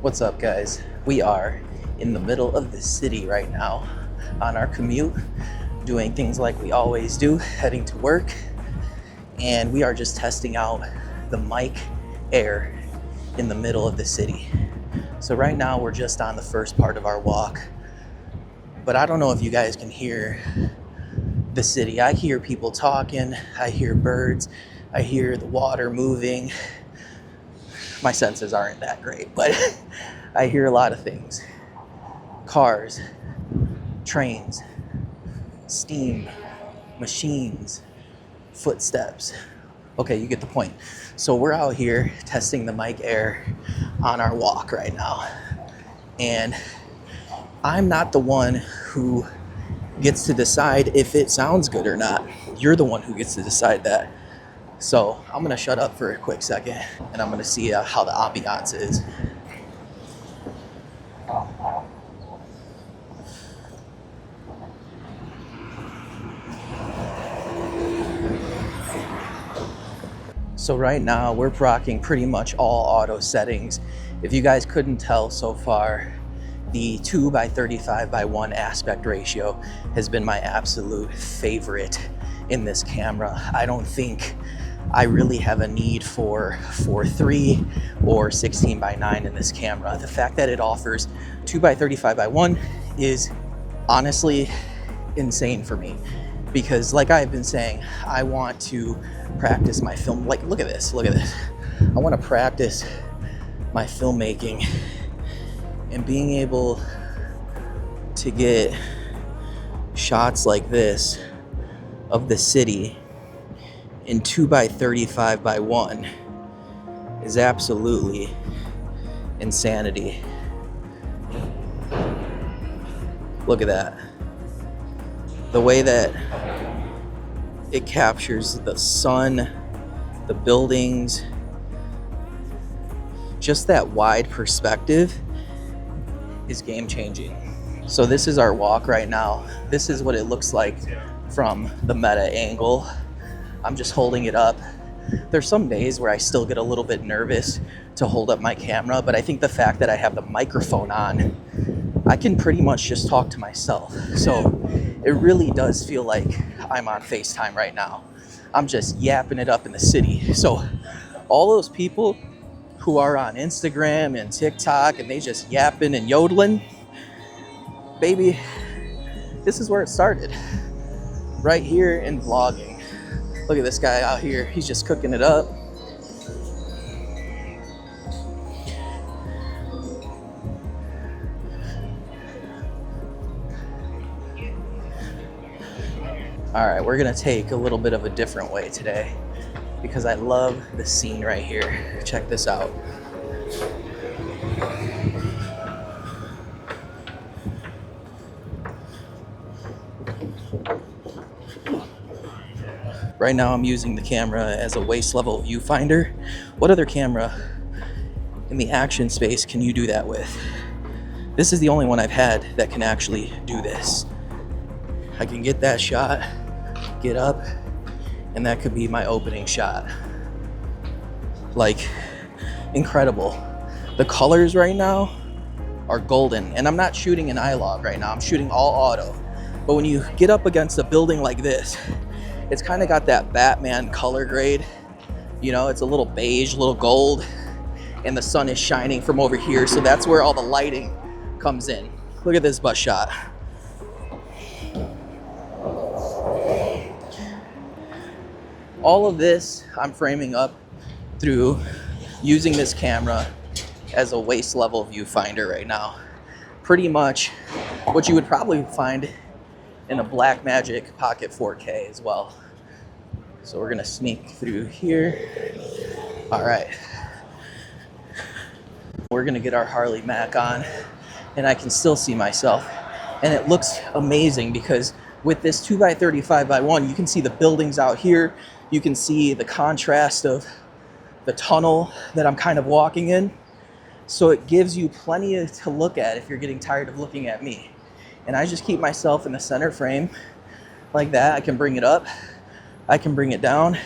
What's up, guys? We are in the middle of the city right now on our commute, doing things like we always do, heading to work, and we are just testing out the mic air in the middle of the city. So right now we're just on the first part of our walk, but I don't know if you guys can hear the city. I hear people talking, I hear birds, I hear the water moving. My senses aren't that great, but I hear a lot of things. Cars, trains, steam, machines, footsteps. Okay, you get the point. So we're out here testing the mic air on our walk right now. And I'm not the one who gets to decide if it sounds good or not. You're the one who gets to decide that. So I'm gonna shut up for a quick second and I'm gonna see how the ambiance is. So right now we're rocking pretty much all auto settings. If you guys couldn't tell so far, the 2:35:1 aspect ratio has been my absolute favorite in this camera. I don't think I really have a need for 4:3 or 16:9 in this camera. The fact that it offers 2:35:1 is honestly insane for me, because like I've been saying, I want to practice my film. Like, look at this. I want to practice my filmmaking and being able to get shots like this of the city in 2:35:1 is absolutely insanity. Look at that. The way that it captures the sun, the buildings, just that wide perspective is game changing. So this is our walk right now. This is what it looks like from the meta angle. I'm just holding it up. There's some days where I still get a little bit nervous to hold up my camera, but I think the fact that I have the microphone on, I can pretty much just talk to myself. So it really does feel like I'm on FaceTime right now. I'm just yapping it up in the city. So all those people who are on Instagram and TikTok and they just yapping and yodeling, baby, this is where it started. Right here in vlogging. Look at this guy out here. He's just cooking it up. All right, we're gonna take a little bit of a different way today because I love the scene right here. Check this out. Right now I'm using the camera as a waist level viewfinder. What other camera in the action space can you do that with? This is the only one I've had that can actually do this. I can get that shot, get up, and that could be my opening shot. Like, incredible. The colors right now are golden, and I'm not shooting an iLog right now, I'm shooting all auto. But when you get up against a building like this, it's kind of got that Batman color grade. You know, it's a little beige, a little gold, and the sun is shining from over here, so that's where all the lighting comes in. Look at this butt shot. All of this I'm framing up through using this camera as a waist level viewfinder right now. Pretty much what you would probably find in a Blackmagic Pocket 4K as well. So we're gonna sneak through here. All right. We're gonna get our Harley Mac on, and I can still see myself. And it looks amazing because with this 2:35:1, you can see the buildings out here. You can see the contrast of the tunnel that I'm kind of walking in. So it gives you plenty to look at if you're getting tired of looking at me. And I just keep myself in the center frame like that. I can bring it up, I can bring it down,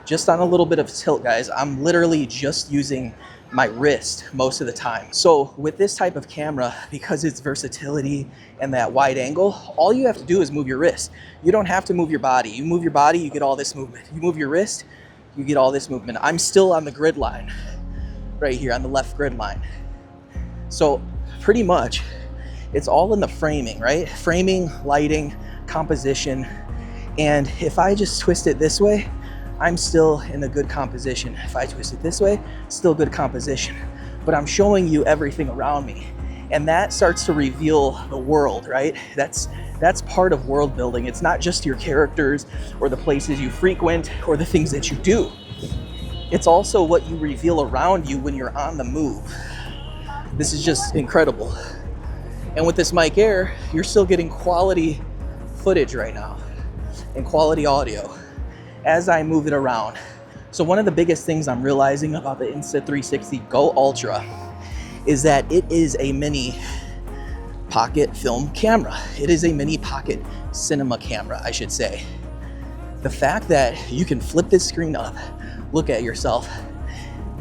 just on a little bit of tilt, guys. I'm literally just using my wrist most of the time. So with this type of camera, because it's versatility and that wide angle, all you have to do is move your wrist. You don't have to move your body. You move your body, you get all this movement. You move your wrist, you get all this movement. I'm still on the grid line, right here on the left grid line. So pretty much it's all in the framing, right? Framing, lighting, composition. And if I just twist it this way, I'm still in a good composition. If I twist it this way, still good composition. But I'm showing you everything around me. And that starts to reveal the world, right? That's part of world building. It's not just your characters or the places you frequent or the things that you do. It's also what you reveal around you when you're on the move. This is just incredible. And with this Mic Air, you're still getting quality footage right now and quality audio as I move it around. So one of the biggest things I'm realizing about the Insta360 GO Ultra is that it is a mini pocket film camera. It is a mini pocket cinema camera, I should say. The fact that you can flip this screen up, look at yourself,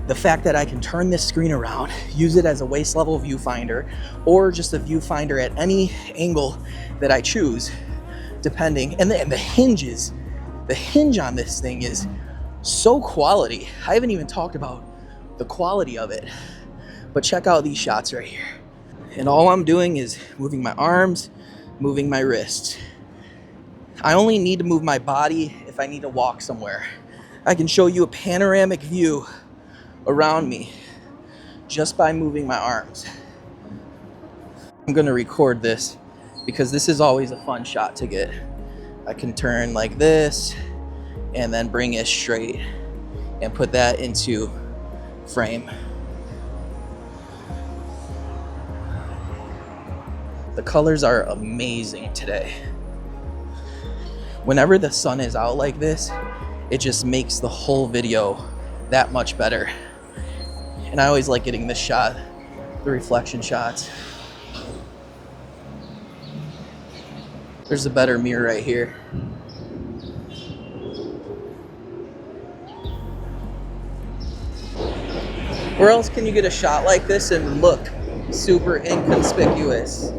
the fact that I can turn this screen around, use it as a waist level viewfinder or just a viewfinder at any angle that I choose, depending, and the hinges, the hinge on this thing is so quality. I haven't even talked about the quality of it, but check out these shots right here. And all I'm doing is moving my arms, moving my wrists. I only need to move my body if I need to walk somewhere. I can show you a panoramic view around me just by moving my arms. I'm gonna record this because this is always a fun shot to get. I can turn like this and then bring it straight and put that into frame. The colors are amazing today. Whenever the sun is out like this, it just makes the whole video that much better. And I always like getting this shot, the reflection shots. There's a better mirror right here. Where else can you get a shot like this and look super inconspicuous?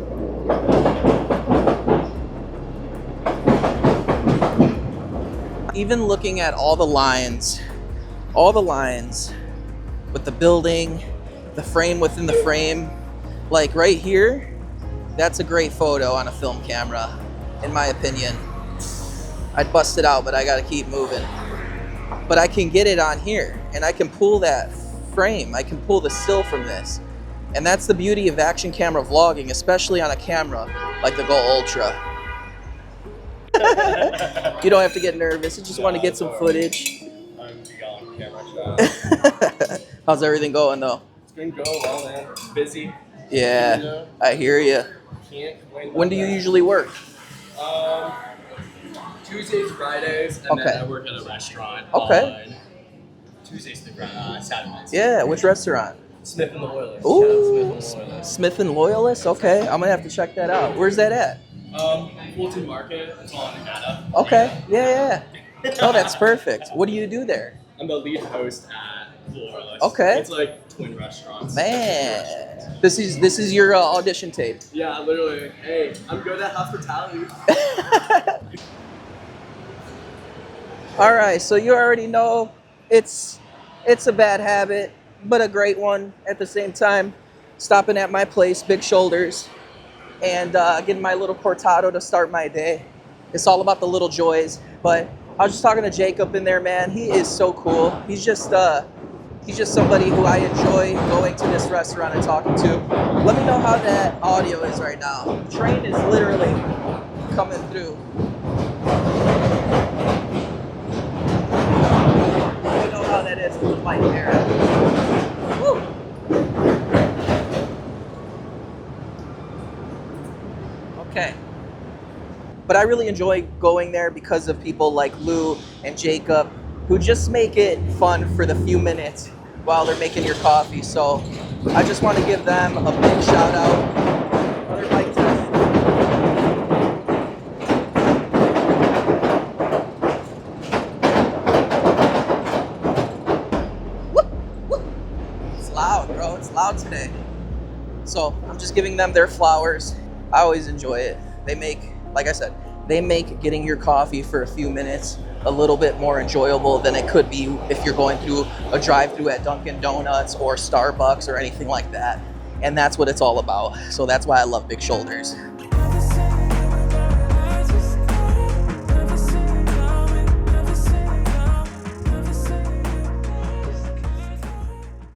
Even looking at all the lines with the building, the frame within the frame, like right here, that's a great photo on a film camera, in my opinion. I'd bust it out, but I gotta keep moving. But I can get it on here, and I can pull that frame. I can pull the still from this. And that's the beauty of action camera vlogging, especially on a camera like the GO Ultra. You don't have to get nervous. You just want to get some footage. I'm on camera shot. How's everything going though? It's been going well, man. Busy. Yeah, You know? I hear you. Can't complain. When do you usually work? Tuesdays, Fridays, and Okay. then I work at a restaurant. Okay. On Tuesdays and Saturdays. Yeah, which restaurant? Smith and the Loyalist. Ooh, Shout out Smith and the Loyalist. Smith and Loyalist. Okay, I'm gonna have to check that out. Where's that at? Fulton Market. It's on Anna. Okay, yeah. Oh, that's perfect. What do you do there? I'm the lead host at the Loyalist. Okay. It's like twin restaurants. Man, this is your audition tape. Yeah, literally. Hey, I'm good at hospitality. All right, so you already know it's a bad habit, but a great one at the same time. Stopping at my place, Big Shoulders, and getting my little cortado to start my day. It's all about the little joys. But I was just talking to Jacob in there, man. He is so cool. He's just somebody who I enjoy going to this restaurant and talking to. Let me know how that audio is right now. The train is literally coming through. Let me know how that is with the Mic Air. Woo! Okay. But I really enjoy going there because of people like Lou and Jacob who just make it fun for the few minutes while they're making your coffee. So I just want to give them a big shout out. Another mic test. Woo! Woo! It's loud. loud today. So I'm just giving them their flowers. I always enjoy it. They make, like I said, they make getting your coffee for a few minutes a little bit more enjoyable than it could be if you're going through a drive-through at Dunkin' Donuts or Starbucks or anything like that. And that's what it's all about. So that's why I love Big Shoulders.